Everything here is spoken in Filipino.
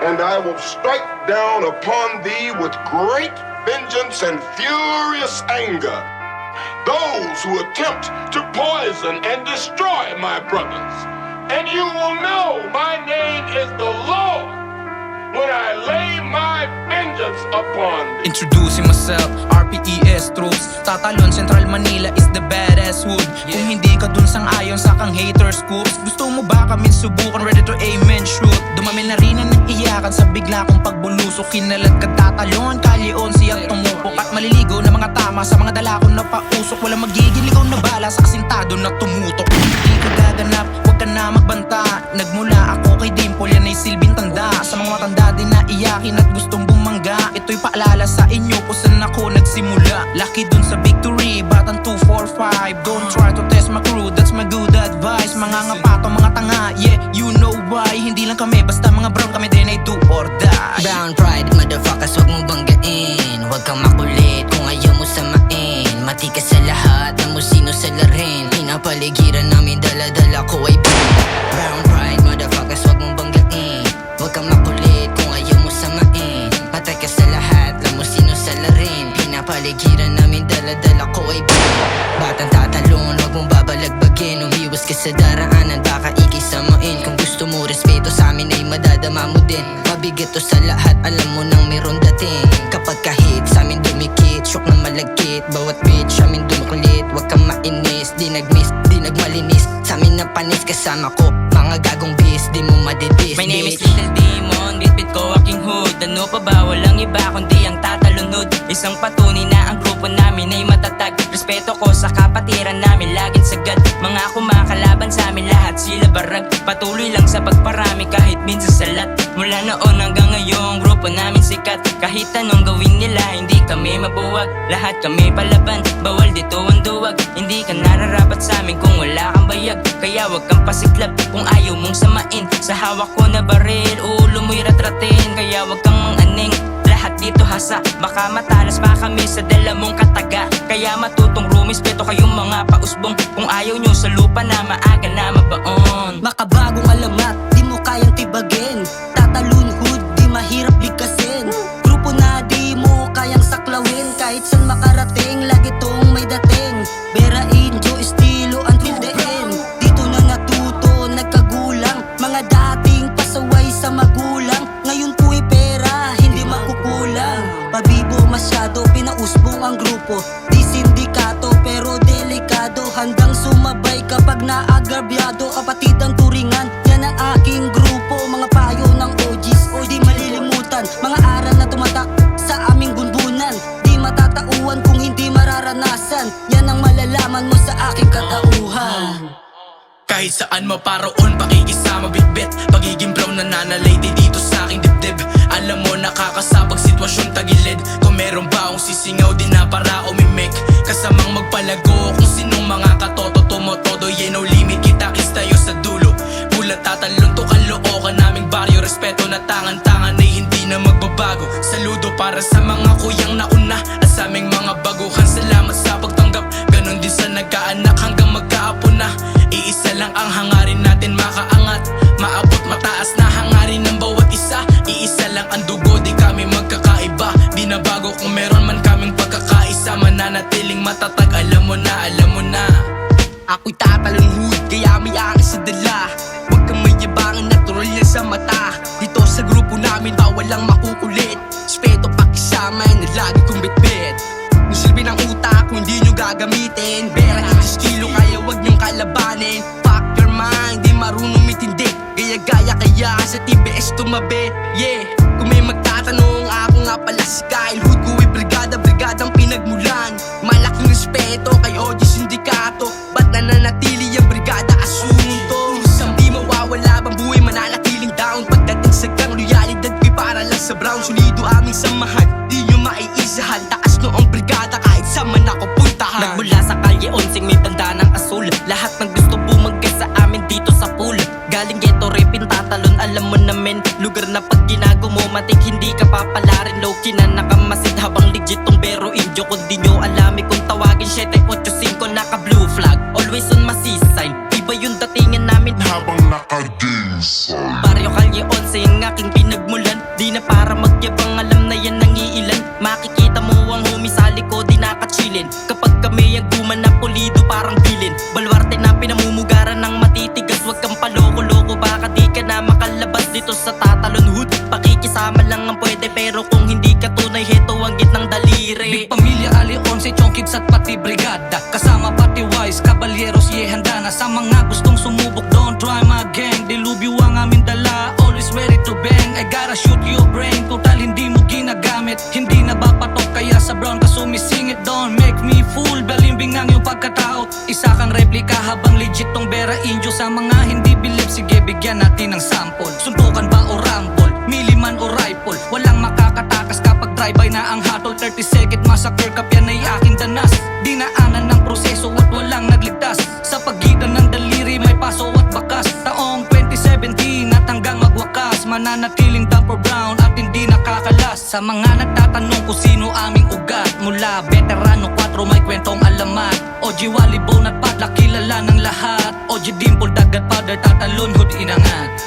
and I will strike down upon thee with great vengeance and furious anger those who attempt to poison and destroy my brothers. And you will know my name is the Lord when I lay my vengeance upon thee. Introducing myself, RPES Troops. Tatalon, Central Manila is the badass hood. Kung hindi ka dun sang ayon sa kang hater scoops, gusto mo ba kami subukan? Ready to amen shoot. Dumamil na rin ang nag-iyakan sa bigla kong pagbulusok. Kinalat ka tatalon, kalyeon siya tumupok. At maliligo na mga tama sa mga dala ko na pausok. Walang magigiligaw na bala sa kasintado na tumutok. Hindi ka gaganap, huwag ka na magbanta. Nagmula ako kay Dimple, yan ay silbing tanda. Sa mga matanda din na iyakin at gustong bumangga. Ito'y paalala sa inyo kung saan ako nagsimula. Lucky dun sa victory, batang 245. Don't try to test my crew, that's my good advice. Mga ngapato, mga tanga, yeah, you know why. Hindi lang kami, basta mga brown kami din ay do or die. Brown pride, motherfuckers, wag mo banggain. Wag kang makulit kung ayaw mo samain. Mati ka sa lahat, na mo sino sa larin. Pinapaligiran namin, dala-dala ko ay brown pride, motherfuckers, wag mo banggain. Wag kang makulit kung ayaw mo samain. Patay ka sa lahat, alam mo sino sa larin. Pinapaligiran namin, dala-dala ko ay batang tatalon, wag mong babalagbagin. Umiwas ka sa daraanan, baka ikisamain. Kung gusto mo respeto sa amin ay madadama mo din. Mabigat to sa lahat, alam mo nang meron dating. Kapag kahit sa amin dumikit, shock na malagkit. Bawat bitch amin dumuklit, wag kang mainis. Di nagmiss, di nagmalinis, sa amin na panis. Kasama ko, mga gagong bis, di mo madidis. My name is Little Demon, bitbit ko aking hood. Ano pa ba, walang iba kundi ang tatalon hood. Isang patunay na ang grupo namin ay matatag. Respeto ko sa kapatiran namin, laging sagad. Mga kumakalaban sa amin, lahat sila barag. Patuloy lang sa pagparami kahit minsan salat. Mula noon hanggang ngayon, grupo namin sikat. Kahit anong gawin nila, hindi kami mabuwag. Lahat kami palaban, bawal dito ang duwag. Hindi ka nararapat sa amin kung wala kang bayag. Kaya wag kang pasiklab kung ayaw mong samain. Sa hawak ko na baril, ulo mo'y ratratin. Kaya wag kang mang-aning, lahat dito hasa. Baka matalas pa kami sa dala mong kataga. Kaya matutong rumispeto kayong mga pausbong. Kung ayaw nyo sa lupa na maaga na mabaon. Makabagong alamat, di mo kayang tibagin. Tatalon hood, di mahirap bigkasin. Grupo na di mo kayang saklawin. Kahit saan makarating, lagi tong may dating. Bera injo, estilo until the end. Dito na natuto, nagkagulang. Mga dating pasaway sa magulang. Ngayon po'y pera, hindi makukulang. Pabibo masyado, pinausbong ang grupo. Di sindikato, pero delikado. Handang sumabay kapag naagrabyado. Kapatid ang turingan, yan ang aking grupo. Mga payo ng OGs, o di malilimutan. Mga aral na tumatak sa aming bunbunan. Di matatauhan kung hindi mararanasan. Yan ang malalaman mo sa aking katauhan. Kahit saan maparoon, pakikisama bitbit. Pagiging brown nananalay dito sa aking dibdib. Alam mo nakakasabag sitwasyon tagilid. Kung meron ba akong sisingaw din na para umimik. Kasamang magpalago kung sinong mga katoto tumotodo. Yeah, no limit, kita kis tayo sa dulo. Bulat tatalon to kalookan naming baryo. Respeto na tangan-tangan ay hindi na magbabago. Saludo para sa mga kuyang nauna at sa aming mga baguhan. Salamat sa pagtanggap, ganon din sa nagkaanak hanggang magkaapo na. Iisa lang ang hangarin natin makaangat. Maabot mataas na hangarin ng bawat isa. Iisa lang ang dugo, di kami magkakaiba. Di na bago kung meron man kaming pagkakaisa. Mananatiling matatag, alam mo na, alam mo na. Ako'y tatalon hood, kaya may angin sa dala. Huwag kang mayabangan, natural yan sa mata. Dito sa grupo namin, bawal lang makukulit. Respeto pakisama, na lagi kong bitbit. Yung silbi ng utak, kung hindi nyo gagamitin. Bera yung estilo, kaya wag nyong kalabanin. Fuck your mind, di marunong mitindig. Gaya-gaya kaya sa TBS tumabi. Yeah, kung may magtatanong, ako nga pala si Kyle. Hood ko ay brigadang pinagmulan. Malaking respeto kay OG Sindikato. Ba't nananatili ang brigada asunto? Isang di mawawala bang buhay mananatiling down. Pagdating sa gang, loyalidad ko'y para lang sa brown. Sulido aming samahan, di nyo maiisahan. Taas noong brigada kahit saan man ako puntahan. Nagmula sa kalye onsing may tanda ng asul. Lahat ng gusto bumagay sa amin dito sa pool. Galing ghetto repin tatalon, alam mo namin. Lugar na pag ginago mo matik hindi ka papalarin. Low-key na nakamasid habang legit tong bero indio. Kung di nyo alami kung tawagin 785 naka blue flag. Always on masisign, iba yung datingan namin Habang naka-diesel Baryo kalye 11 ang aking pinagmulan. Sa mga hindi bilib, sige bigyan natin ng sample. Suntukan ba o rumble, miliman o rifle, walang makakatakas kapag drive-by na ang hatol. 30 second massacre, kapyan ay aking danas. Dinaanan ng proseso at walang nagligtas. Sa pagitan ng daliri may paso at bakas. Taong 2017 at hanggang magwakas, mananatiling dumper brown at hindi nakakalas. Sa mga nagtatanong kung sino aming ugat, mula veterano 4 may kwentong alamat. OG Walibon at Padla kilala ng lahat. OG Dimple, Dagat, Powder, Tatalon, Hood, Inangat.